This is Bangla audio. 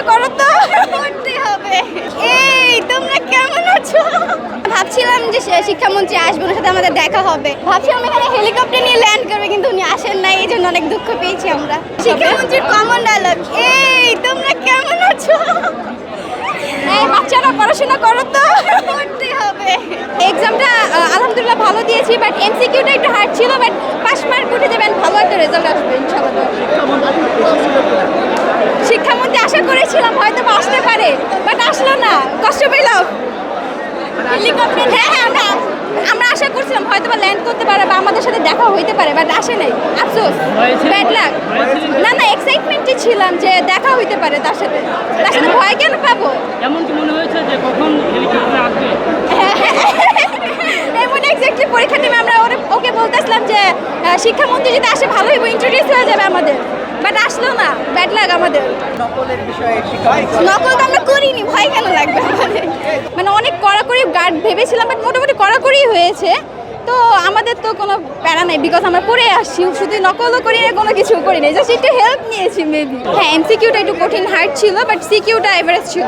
পড়াশোনা করো তো, করতে হবে। এই তোমরা কেমন আছো? ভাবছিলাম যে শিক্ষামন্ত্রী আসবে, ওনার সাথে আমাদের দেখা হবে। ভাবছিলাম এখানে হেলিকপ্টার নিয়ে ল্যান্ড করবে, কিন্তু উনি আসেন নাই, এই জন্য অনেক দুঃখ পেয়েছি আমরা। শিক্ষামন্ত্রীর কমন ডায়লগ, এই তোমরা কেমন আছো? এই বাচ্চারা পড়াশোনা করো তো, করতে হবে। এক্সামটা আলহামদুলিল্লাহ ভালো দিয়েছি, বাট এমসিকিউটা একটু হার্ড ছিল, বাট পাস মার্ক উঠে যাবেন, ভালো একটা রেজাল্ট আসবে ইনশাআল্লাহ। শিক্ষামন্ত্রী আশা করেছিলাম হয়তো বা আসতে পারে, বাট আসলো না, কষ্ট পেলাম। হেলিকপ্টার, হ্যাঁ আমরা আশা করছিলাম হয়তো বা ল্যান্ড করতে পারে বা আমাদের সাথে দেখা হইতে পারে, বাট আসে নাই, আফসোস, ব্যাড লাক। না এক্সাইটমেন্টে ছিলাম যে দেখা হইতে পারে তার সাথে ভয় কেন পাবো? এমন কি মনে হয়েছে যে কখন হেলিকপ্টার আসবে? এমন এক্স্যাক্টলি পরীক্ষা টিমে আমরা ওকে বলতেছিলাম যে শিক্ষামন্ত্রী যদি আসে ভালো হইব, ইন্ট্রোডিউস হয়ে যাবে আমাদের, বাট আসলো না, ব্যাড লাক আমাদের। নকল তো আমরা করিনি, ভয় কেন লাগবে আমাদের? মানে অনেক কড়াকড়ি গার্ড ভেবেছিলাম, বাট মোটামুটি কড়াকড়ি হয়েছে, তো আমাদের তো কোনো প্যারা নাই, বিকজ আমরা পড়ে আসছি, শুধু নকলও করি না, কোনো কিছু করি না, জাস্ট একটু হেল্প নিয়েছি মেবি। হ্যাঁ এমসিকিউটা একটু কঠিন হার্ড ছিল, বাট সিকিউটা এভারেজ ছিল।